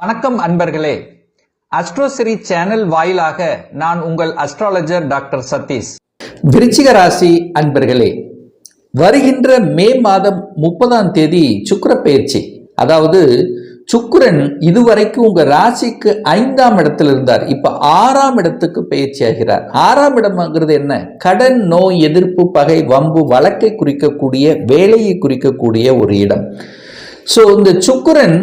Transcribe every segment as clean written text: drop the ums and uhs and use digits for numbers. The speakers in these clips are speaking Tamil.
வணக்கம் அன்பர்களே. அஸ்ட்ரோசிரி சேனல் வாயிலாக நான் உங்கள் அஸ்ட்ராலஜர் டாக்டர் சதீஷ். விருச்சிக ராசி அன்பர்களே, வருகின்ற மே மாதம் 30ஆம் தேதி சுக்கிர பெயர்ச்சி. அதாவது சுக்கிரன் இதுவரைக்கும் உங்க ராசிக்கு 5ஆம் இடத்தில் இருந்தார். இப்ப 6ஆம் இடத்துக்கு பெயர்ச்சி ஆகிறார். 6ஆம் இடம்ங்கிறது என்ன? கடன், நோய், எதிர்ப்பு, பகை, வம்பு, வழக்கை குறிக்கக்கூடிய, வேலையை குறிக்கக்கூடிய ஒரு இடம். ஸோ இந்த சுக்கிரன்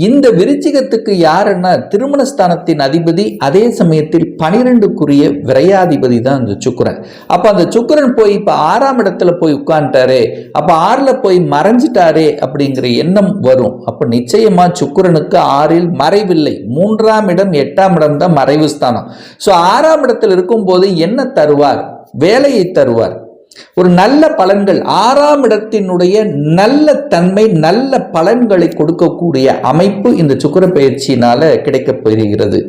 இந்த விருச்சிகத்துக்கு யாருன்னா திருமணஸ்தானத்தின் அதிபதி, அதே சமயத்தில் 12க்குரிய விரையாதிபதி தான் அந்த சுக்கிரன். அப்ப அந்த சுக்கிரன் போய் இப்ப 6ஆம் இடத்துல போய் உட்கார்ந்துட்டாரே, அப்ப 6ல போய் மறைஞ்சிட்டாரே அப்படிங்கிற எண்ணம் வரும். அப்ப நிச்சயமா சுக்கிரனுக்கு 6ல் மறைவில்லை. 3ஆம் இடம் 8ஆம் இடம் தான் மறைவு ஸ்தானம். ஸோ 6ஆம் இடத்தில் இருக்கும்போது என்ன தருவார்? வேலையை தருவார். ஒரு நல்ல பலன்கள், 6ஆம் இடத்தினுடைய நல்ல தன்மை, நல்ல பலன்களை கொடுக்கக்கூடிய அமைப்பு இந்த சுக்கிர பயிற்சியினால கிடைக்கப் பெறுகிறது.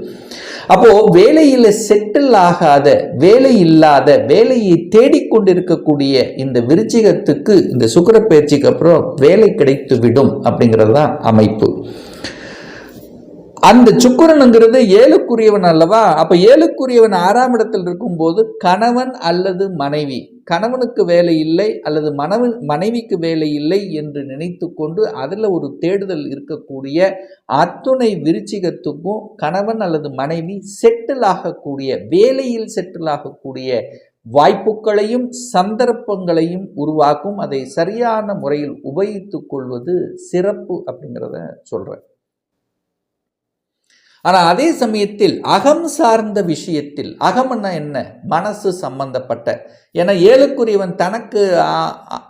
அப்போ வேலையில செட்டில் ஆகாத, வேலை இல்லாத, வேலையை தேடிக்கொண்டிருக்கக்கூடிய இந்த விருச்சிகத்துக்கு இந்த சுக்கிர பயிற்சிக்கு அப்புறம் வேலை கிடைத்து விடும் அப்படிங்கிறது தான் அமைப்பு. அந்த சுக்கிரனுங்கிறது 7க்குரியவன் அல்லவா? அப்ப 7க்குரியவன் 6ஆம் இடத்தில் இருக்கும்போது கணவன் அல்லது மனைவி, கணவனுக்கு வேலை இல்லை அல்லது மனைவிக்கு வேலை இல்லை என்று நினைத்து கொண்டு அதில் ஒரு தேடுதல் இருக்கக்கூடிய அத்துணை விருச்சிகத்துக்கும் கணவன் அல்லது மனைவி செட்டில் ஆகக்கூடிய, வேலையில் செட்டில் ஆகக்கூடிய வாய்ப்புகளையும் சந்தர்ப்பங்களையும் உருவாக்கும். அதை சரியான முறையில் உபயோகித்துக் கொள்வது சிறப்பு அப்படிங்கிறத சொல்றேன். ஆனால் அதே சமயத்தில் அகம் சார்ந்த விஷயத்தில், அகம்னா என்ன? மனசு சம்பந்தப்பட்ட. ஏன்னா 7க்குரியவன் தனக்கு,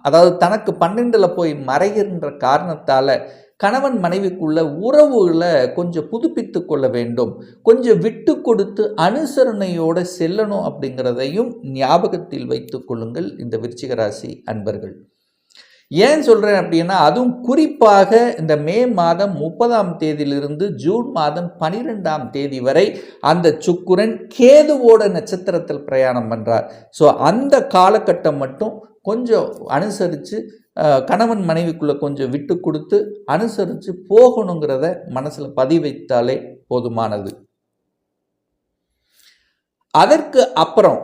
அதாவது தனக்கு 12ல் போய் மறைகின்ற காரணத்தால் கணவன் மனைவிக்குள்ள உறவுகளை கொஞ்சம் புதுப்பித்து கொள்ள வேண்டும், கொஞ்சம் விட்டு கொடுத்து அனுசரணையோடு செல்லணும் அப்படிங்கிறதையும் ஞாபகத்தில் வைத்துக் கொள்ளுங்கள் இந்த விருச்சிக ராசி அன்பர்கள். ஏன் சொல்கிறேன் அப்படின்னா, அதுவும் குறிப்பாக இந்த மே மாதம் 30ஆம் தேதியிலிருந்து ஜூன் மாதம் 12ஆம் தேதி வரை அந்த சுக்கிரன் கேதுவோட நட்சத்திரத்தில் பிரயாணம் பண்ணுறார். ஸோ அந்த காலகட்டம் மட்டும் கொஞ்சம் அனுசரித்து, கணவன் மனைவிக்குள்ளே கொஞ்சம் விட்டு கொடுத்து அனுசரித்து போகணுங்கிறத மனசில் பதிவைத்தாலே போதுமானது. அதற்கு அப்புறம்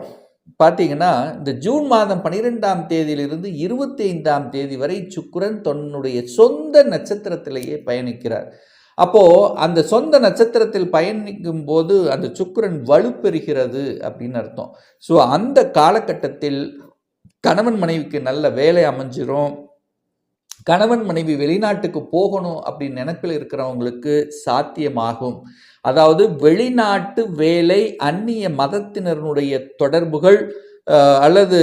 பார்த்தீங்கன்னா, இந்த ஜூன் மாதம் 12ஆம் தேதியிலிருந்து 25ஆம் தேதி வரை சுக்கிரன் தன்னுடைய சொந்த நட்சத்திரத்திலேயே பயணிக்கிறார். அப்போ அந்த சொந்த நட்சத்திரத்தில் பயணிக்கும் போது அந்த சுக்கிரன் வலுப்பெறுகிறது அப்படின்னு அர்த்தம். ஸோ அந்த காலகட்டத்தில் கணவன் மனைவிக்கு நல்ல வேலை அமைஞ்சிரும். கணவன் மனைவி வெளிநாட்டுக்கு போகணும் அப்படின்னு நினைப்பில் இருக்கிறவங்களுக்கு சாத்தியமாகும். அதாவது வெளிநாட்டு வேலை, அந்நிய மதத்தினருடைய தொடர்புகள், அல்லது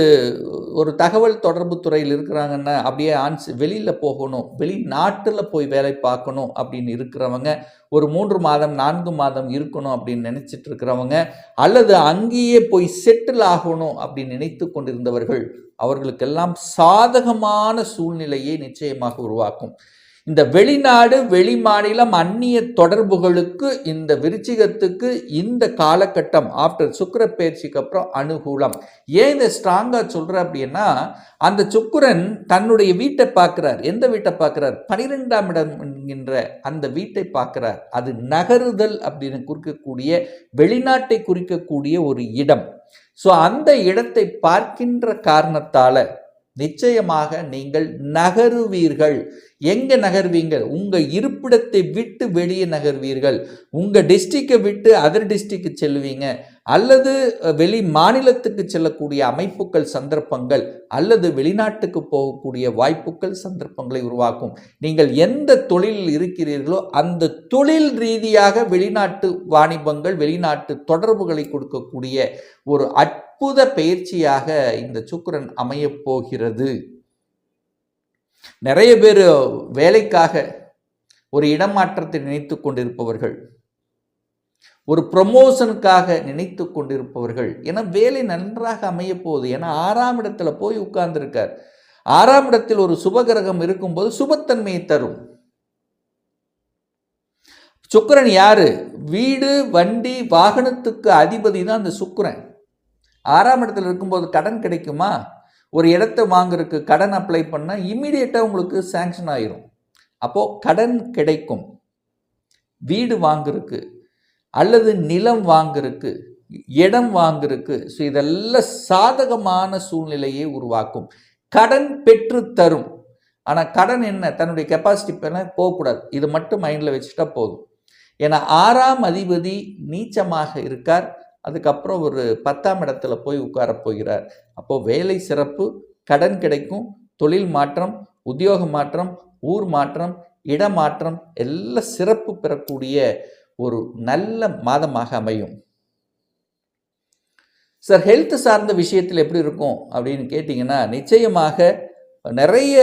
ஒரு தகவல் தொடர்பு துறையில் இருக்கிறாங்கன்னா அப்படியே வெளியில் போகணும், வெளிநாட்டில் போய் வேலை பார்க்கணும் அப்படின்னு இருக்கிறவங்க, ஒரு 3 மாதம் 4 மாதம் இருக்கணும் அப்படின்னு நினச்சிட்டு இருக்கிறவங்க, அல்லது அங்கேயே போய் செட்டில் ஆகணும் அப்படின்னு நினைத்து கொண்டிருந்தவர்கள், அவர்களுக்கெல்லாம் சாதகமான சூழ்நிலையை நிச்சயமாக உருவாக்கும். இந்த வெளிநாடு, வெளி மாநிலம், அந்நிய தொடர்புகளுக்கு இந்த விருச்சிகத்துக்கு இந்த காலகட்டம் ஆஃப்டர் சுக்கிர பயிற்சிக்கு அப்புறம் அனுகூலம். ஏன் இதை ஸ்ட்ராங்காக சொல்கிறேன் அப்படின்னா, அந்த சுக்கிரன் தன்னுடைய வீட்டை பார்க்குறார். எந்த வீட்டை பார்க்குறார்? 12ஆம் இடம் என்கின்ற அந்த வீட்டை பார்க்குறார். அது நகருதல் அப்படின்னு குறிக்கக்கூடிய, வெளிநாட்டை குறிக்கக்கூடிய ஒரு இடம். ஸோ அந்த இடத்தை பார்க்கின்ற காரணத்தால் நிச்சயமாக நீங்கள் நகருவீர்கள். எங்கே நகர்வீங்கள்? உங்கள் இருப்பிடத்தை விட்டு வெளியே நகர்வீர்கள். உங்கள் டிஸ்ட்ரிக்டை விட்டு அதர் டிஸ்ட்ரிக்ட் செல்வீங்க, அல்லது வெளி மாநிலத்துக்கு செல்லக்கூடிய அமைப்புகள், சந்தர்ப்பங்கள், அல்லது வெளிநாட்டுக்கு போகக்கூடிய வாய்ப்புகள், சந்தர்ப்பங்களை உருவாக்கும். நீங்கள் எந்த தொழிலில் இருக்கிறீர்களோ அந்த தொழில் ரீதியாக வெளிநாட்டு வாணிபங்கள், வெளிநாட்டு தொடர்புகளை கொடுக்கக்கூடிய ஒரு அற்புத பயிற்சியாக இந்த சுக்கிரன் அமையப் போகிறது. நிறைய பேர் வேலைக்காக ஒரு இடமாற்றத்தை நினைத்து கொண்டிருப்பவர்கள், ஒரு ப்ரமோஷனுக்காக நினைத்து கொண்டிருப்பவர்கள், ஏன்னா வேலை நன்றாக அமைய போகுது. ஏன்னா 6ஆம் இடத்துல போய் உட்கார்ந்துருக்கார். 6ஆம் இடத்தில் ஒரு சுபகிரகம் இருக்கும்போது சுபத்தன்மையை தரும். சுக்கிரன் யாரு? வீடு, வண்டி, வாகனத்துக்கு அதிபதி தான் அந்த சுக்கிரன். 6ஆம் இடத்துல இருக்கும்போது கடன் கிடைக்குமா? ஒரு இடத்தை வாங்குறதுக்கு கடன் அப்ளை பண்ணால் இம்மிடியேட்டாக உங்களுக்கு சேங்ஷன் ஆயிரும். அப்போது கடன் கிடைக்கும். வீடு வாங்குறதுக்கு அல்லது நிலம் வாங்குறதுக்கு, இடம் வாங்குறதுக்கு, ஸோ இதெல்லாம் சாதகமான சூழ்நிலையை உருவாக்கும். கடன் பெற்று தரும். ஆனால் கடன் என்ன, தன்னுடைய கெப்பாசிட்டி போகக்கூடாது. இது மட்டும் மைண்டில் வச்சுட்டா போதும். ஏன்னா 6ஆம் அதிபதி நீச்சமாக இருக்கார். அதுக்கப்புறம் ஒரு 10ஆம் இடத்துல போய் உட்கார போகிறார். அப்போது வேலை சிறப்பு, கடன் கிடைக்கும், தொழில் மாற்றம், உத்தியோக மாற்றம், ஊர் மாற்றம், இடமாற்றம் எல்லாம் சிறப்பு பெறக்கூடிய ஒரு நல்ல மாதமாக அமையும். சார், ஹெல்த் சார்ந்த விஷயத்தில் எப்படி இருக்கும் அப்படின்னு கேட்டிங்கன்னா, நிச்சயமாக நிறைய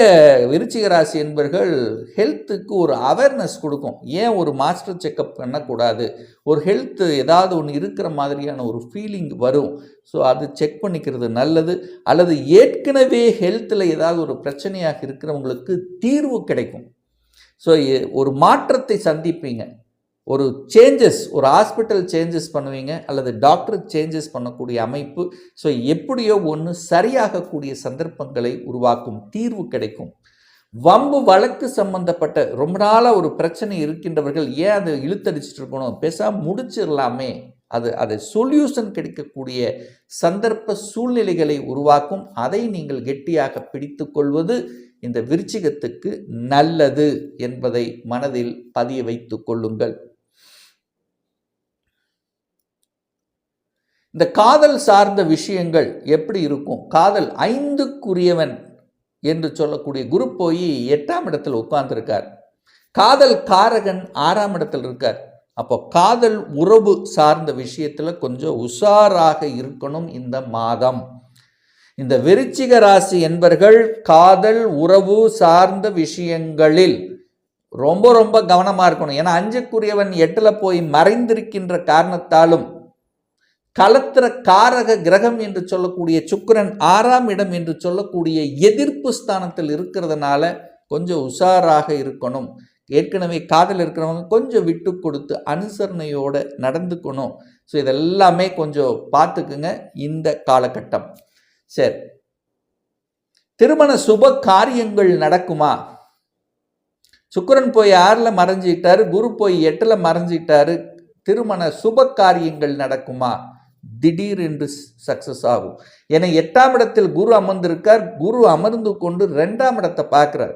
விருச்சிக ராசி என்பர்கள் ஹெல்த்துக்கு ஒரு அவேர்னஸ் கொடுக்கும். ஏன் ஒரு மாஸ்டர் செக்கப் பண்ணக்கூடாது, ஒரு ஹெல்த்து ஏதாவது ஒன்று இருக்கிற மாதிரியான ஒரு ஃபீலிங் வரும். ஸோ அது செக் பண்ணிக்கிறது நல்லது. அல்லது ஏற்கனவே ஹெல்த்தில் ஏதாவது ஒரு பிரச்சனையாக இருக்கிறவங்களுக்கு தீர்வு கிடைக்கும். ஸோ ஒரு மாற்றத்தை சந்திப்பீங்க, ஒரு சேஞ்சஸ், ஒரு ஹாஸ்பிட்டல் சேஞ்சஸ் பண்ணுவீங்க, அல்லது டாக்டர் சேஞ்சஸ் பண்ணக்கூடிய அமைப்பு. ஸோ எப்படியோ ஒன்று சரியாகக்கூடிய சந்தர்ப்பங்களை உருவாக்கும், தீர்வு கிடைக்கும். வம்பு வழக்கு சம்பந்தப்பட்ட ரொம்ப நாளாக ஒரு பிரச்சனை இருக்கின்றவர்கள் ஏன் அதை இழுத்தடிச்சிட்டு இருக்கணும், பேசாமல் முடிச்சிடலாமே, அதை சொல்யூஷன் கிடைக்கக்கூடிய சந்தர்ப்ப சூழ்நிலைகளை உருவாக்கும். அதை நீங்கள் கெட்டியாக பிடித்து கொள்வது இந்த விருச்சிகத்துக்கு நல்லது என்பதை மனதில் பதிய வைத்து கொள்ளுங்கள். இந்த காதல் சார்ந்த விஷயங்கள் எப்படி இருக்கும்? காதல் 5க்குரியவன் என்று சொல்லக்கூடிய குரு போய் 8ஆம் இடத்தில் உட்கார்ந்துருக்கார். காதல் காரகன் 6ஆம் இடத்தில் இருக்கார். அப்போ காதல் உறவு சார்ந்த விஷயத்தில் கொஞ்சம் உஷாராக இருக்கணும் இந்த மாதம். இந்த விருச்சிக ராசி என்பர்கள் காதல் உறவு சார்ந்த விஷயங்களில் ரொம்ப ரொம்ப கவனமாக இருக்கணும். ஏன்னா 5க்குரியவன் 8ல் போய் மறைந்திருக்கின்ற காரணத்தாலும், கலத்திர காரக கிரகம் என்று சொல்லக்கூடிய சுக்கிரன் 6ஆம் இடம் என்று சொல்லக்கூடிய எதிர்ப்பு ஸ்தானத்தில் இருக்கிறதுனால கொஞ்சம் உஷாராக இருக்கணும். ஏற்கனவே காதல் இருக்கிறவங்க கொஞ்சம் விட்டு கொடுத்து அனுசரணையோடு நடந்துக்கணும். ஸோ இதெல்லாமே கொஞ்சம் பார்த்துக்குங்க இந்த காலகட்டம். சரி, திருமண சுப காரியங்கள் நடக்குமா? சுக்கிரன் போய் 6ல் மறைஞ்சிட்டாரு, குரு போய் 8ல் மறைஞ்சிட்டாரு. திருமண சுப காரியங்கள் நடக்குமா? திடீர் என்று சக்சஸ் ஆகும். ஏன்னா 8ஆம் இடத்தில் குரு அமர்ந்திருக்கார். குரு அமர்ந்து கொண்டு 2ஆம் இடத்தை பார்க்கிறார்,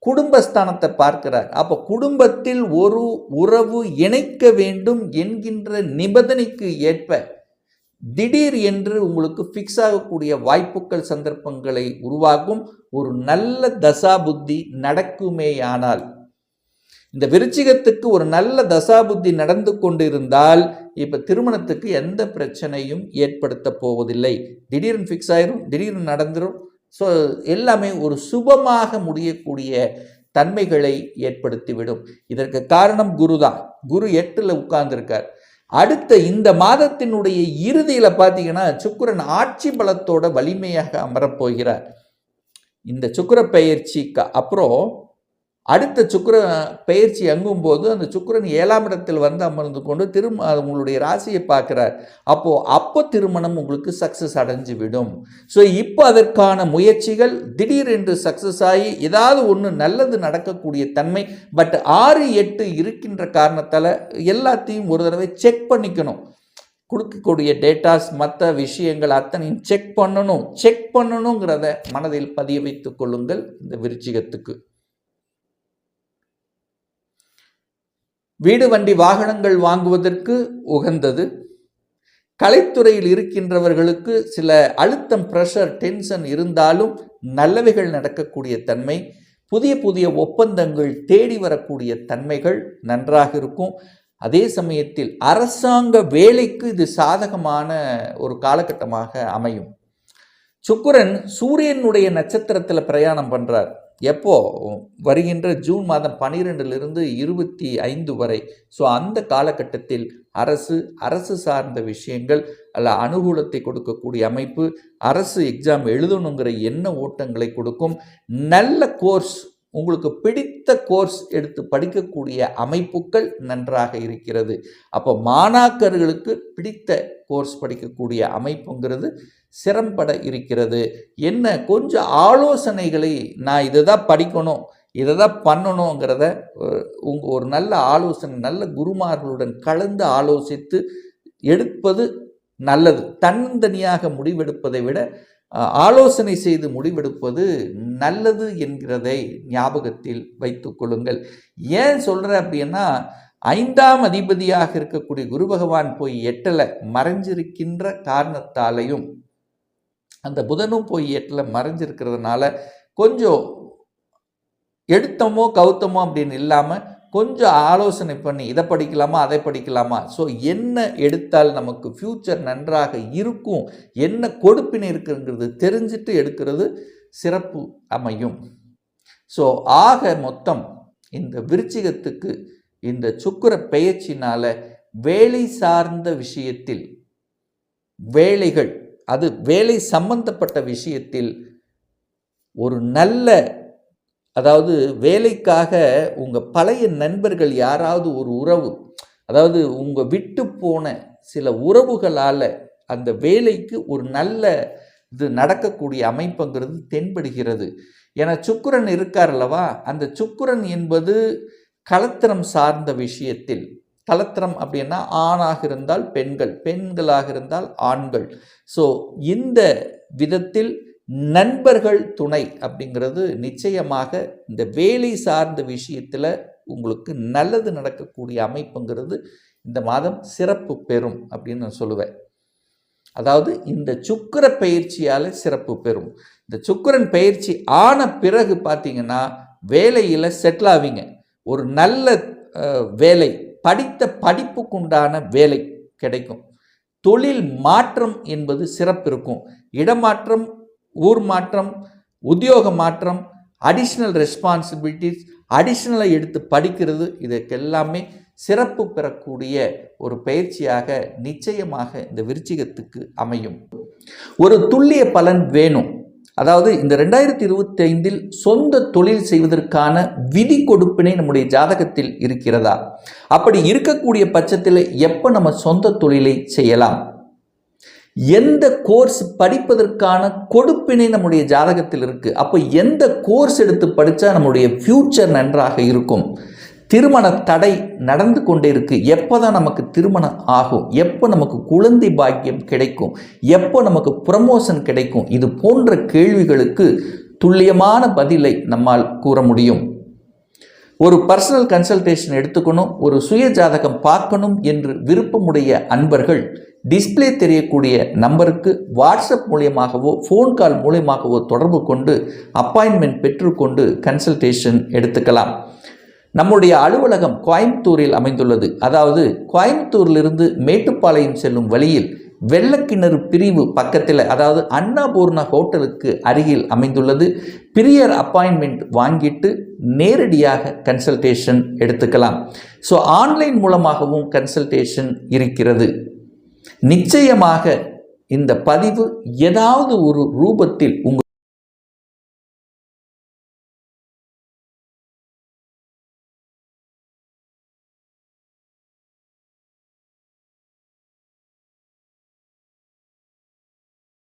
குடும்பஸ்தானத்தை பார்க்கிறார். அப்போ குடும்பத்தில் ஒரு உறவு இணைக்க வேண்டும் என்கின்ற நிபந்தனைக்கு ஏற்ப திடீர் என்று உங்களுக்கு ஃபிக்ஸ் ஆகக்கூடிய வாய்ப்புகள் சந்தர்ப்பங்களை உருவாக்கும். ஒரு நல்ல தசா புத்தி நடக்குமேயானால், இந்த விருச்சிகத்துக்கு ஒரு நல்ல தசாபுத்தி நடந்து கொண்டிருந்தால் இப்போ திருமணத்துக்கு எந்த பிரச்சனையும் ஏற்படுத்த போவதில்லை. திடீர்னு ஃபிக்ஸ் ஆயிரும், திடீர்னு நடந்துடும். ஸோ எல்லாமே ஒரு சுபமாக முடியக்கூடிய தன்மைகளை ஏற்படுத்திவிடும். இதற்கு காரணம் குரு தான். குரு 8ல் உட்கார்ந்துருக்கார். அடுத்த இந்த மாதத்தினுடைய இறுதியில் பார்த்தீங்கன்னா சுக்கிரன் ஆட்சி பலத்தோட வலிமையாக அமரப்போகிறார். இந்த சுக்கிர பெயர்ச்சிக்கு அப்புறம் அடுத்த சுக்கிர பெயர்ச்சி அங்கும்போது அந்த சுக்கிரன் 7ஆம் இடத்தில் வந்து அமர்ந்து கொண்டு உங்களுடைய ராசியை பார்க்கிறார். அப்போ திருமணம் உங்களுக்கு சக்சஸ் அடைஞ்சு விடும். ஸோ இப்போ அதற்கான முயற்சிகள் திடீரென்று சக்சஸ் ஆகி ஏதாவது ஒன்று நல்லது நடக்கக்கூடிய தன்மை. பட் 6-8 இருக்கின்ற காரணத்தால் எல்லாத்தையும் ஒரு தடவை செக் பண்ணிக்கணும். கொடுக்கக்கூடிய டேட்டாஸ் மற்ற விஷயங்கள் அத்தனையும் செக் பண்ணணுங்கிறத மனதில் பதிய வைத்துக் கொள்ளுங்கள். இந்த விருச்சிகத்துக்கு வீடு வண்டி வாகனங்கள் வாங்குவதற்கு உகந்தது. கலைத்துறையில் இருக்கின்றவர்களுக்கு சில அழுத்தம், ப்ரெஷர், டென்ஷன் இருந்தாலும் நல்லவைகள் நடக்கக்கூடிய தன்மை. புதிய புதிய ஒப்பந்தங்கள் தேடி வரக்கூடிய தன்மைகள் நன்றாக இருக்கும். அதே சமயத்தில் அரசாங்க வேலைக்கு இது சாதகமான ஒரு காலகட்டமாக அமையும். சுக்கிரன் சூரியனுடைய நட்சத்திரத்தில் பிரயாணம் பண்ணுறார். எப்போ? வருகின்ற ஜூன் மாதம் 12லிருந்து 25 வரை. ஸோ அந்த காலகட்டத்தில் அரசு சார்ந்த விஷயங்கள் அல்ல அனுகூலத்தை கொடுக்கக்கூடிய அமைப்பு, அரசு எக்ஸாம் எழுதணுங்கிற எண்ண ஓட்டங்களை கொடுக்கும். நல்ல கோர்ஸ், உங்களுக்கு பிடித்த கோர்ஸ் எடுத்து படிக்கக்கூடிய அமைப்புகள் நன்றாக இருக்கிறது. அப்போ மாணாக்கர்களுக்கு பிடித்த கோர்ஸ் படிக்கக்கூடிய அமைப்புங்கிறது சிறம்பட இருக்கிறது. என்ன கொஞ்சம் ஆலோசனைகளை, நான் இதை தான் படிக்கணும், இதை தான் பண்ணணுங்கிறத உங்கள் ஒரு நல்ல ஆலோசனை, நல்ல குருமார்களுடன் கலந்து ஆலோசித்து எடுப்பது நல்லது. தன்னந்தனியாக முடிவெடுப்பதை விட ஆலோசனை செய்து முடிவெடுப்பது நல்லது என்கிறதை ஞாபகத்தில் வைத்து கொள்ளுங்கள். ஏன் சொல்கிறேன் அப்படின்னா, 5ஆம் அதிபதியாக இருக்கக்கூடிய குரு பகவான் போய் 8ல் மறைஞ்சிருக்கின்ற காரணத்தாலையும், அந்த புதனும் போய் 8ல் மறைஞ்சிருக்கிறதுனால கொஞ்சம் எடுத்தமோ கவுத்தமோ அப்படின்னு இல்லாமல் கொஞ்சம் ஆலோசனை பண்ணி இதை படிக்கலாமா அதை படிக்கலாமா, ஸோ என்ன எடுத்தால் நமக்கு ஃப்யூச்சர் நன்றாக இருக்கும், என்ன கொடுப்பினை இருக்குங்கிறது தெரிஞ்சுட்டு எடுக்கிறது சிறப்பு அமையும். ஸோ ஆக மொத்தம் இந்த விருச்சிகத்துக்கு இந்த சுக்கிர பெயர்ச்சினால வேலை சார்ந்த விஷயத்தில், வேலைகள், அது வேலை சம்பந்தப்பட்ட விஷயத்தில் ஒரு நல்ல, அதாவது வேலைக்காக உங்கள் பழைய நண்பர்கள் யாராவது ஒரு உறவு, அதாவது உங்கள் விட்டு போன சில உறவுகளால் அந்த வேலைக்கு ஒரு நல்ல இது நடக்கக்கூடிய அமைப்புங்கிறது தென்படுகிறது. ஏன்னா சுக்கிரன் இருக்கார் அல்லவா, அந்த சுக்கிரன் என்பது கலத்திரம் சார்ந்த விஷயத்தில், கலத்திரம் அப்படின்னா ஆணாக இருந்தால் பெண்கள், பெண்களாக இருந்தால் ஆண்கள். ஸோ இந்த விதத்தில் நண்பர்கள் துணை அப்படிங்கிறது நிச்சயமாக இந்த வேலை சார்ந்த விஷயத்தில் உங்களுக்கு நல்லது நடக்கக்கூடிய அமைப்புங்கிறது இந்த மாதம் சிறப்பு பெறும் அப்படின்னு நான் சொல்லுவேன். அதாவது இந்த சுக்கிர பயிற்சியால் சிறப்பு பெறும். இந்த சுக்கிரன் பயிற்சி ஆன பிறகு பார்த்தீங்கன்னா வேலையில் செட்டில் ஆவீங்க. ஒரு நல்ல வேலை, படித்த படிப்புக்குண்டான வேலை கிடைக்கும். தொழில் மாற்றம் என்பது சிறப்பு இருக்கும். இடமாற்றம், ஊர் மாற்றம், உத்தியோக மாற்றம், அடிஷ்னல் ரெஸ்பான்சிபிலிட்டிஸ், அடிஷ்னலை எடுத்து படிக்கிறது, இதற்கெல்லாமே சிறப்பு பெறக்கூடிய ஒரு பயிற்சியாக நிச்சயமாக இந்த விருச்சிகத்துக்கு அமையும். ஒரு துல்லிய பலன் வேணும். அதாவது இந்த 2025 சொந்த தொழில் செய்வதற்கான விதி கொடுப்பினை நம்முடைய ஜாதகத்தில் இருக்கிறதா? அப்படி இருக்கக்கூடிய பட்சத்தில் எப்போ நம்ம சொந்த தொழிலை செய்யலாம்? எந்த கோர்ஸ் படிப்பதற்கான கொடுப்பினை நம்முடைய ஜாதகத்தில் இருக்கு. அப்போ எந்த கோர்ஸ் எடுத்து படித்தா நம்முடைய ஃபியூச்சர் நன்றாக இருக்கும்? திருமண தடை நடந்து கொண்டே இருக்கு, எப்போ தான் நமக்கு திருமணம் ஆகும்? எப்போ நமக்கு குழந்தை பாக்கியம் கிடைக்கும்? எப்போ நமக்கு ப்ரமோஷன் கிடைக்கும்? இது போன்ற கேள்விகளுக்கு துல்லியமான பதிலை நம்மால் கூற முடியும். ஒரு பர்சனல் கன்சல்டேஷன் எடுத்துக்கணும், ஒரு சுய ஜாதகம் பார்க்கணும் என்று விருப்பமுடைய அன்பர்கள் டிஸ்பிளே தெரியக்கூடிய நம்பருக்கு வாட்ஸ்அப் மூலியமாகவோ ஃபோன் கால் மூலியமாகவோ தொடர்பு கொண்டு அப்பாயின்மெண்ட் பெற்றுக்கொண்டு கன்சல்டேஷன் எடுத்துக்கலாம். நம்முடைய அலுவலகம் கோயம்புத்தூரில் அமைந்துள்ளது. அதாவது கோயம்புத்தூரிலிருந்து மேட்டுப்பாளையம் செல்லும் வழியில் வெள்ளக்கிணறு பிரிவு பக்கத்தில், அதாவது அன்னபூர்ணா ஹோட்டலுக்கு அருகில் அமைந்துள்ளது. பிரியர் அப்பாயின்மெண்ட் வாங்கிட்டு நேரடியாக கன்சல்டேஷன் எடுத்துக்கலாம். ஸோ ஆன்லைன் மூலமாகவும் கன்சல்டேஷன் இருக்கிறது. நிச்சயமாக இந்த பதிவு ஏதாவது ஒரு ரூபத்தில் உங்கள்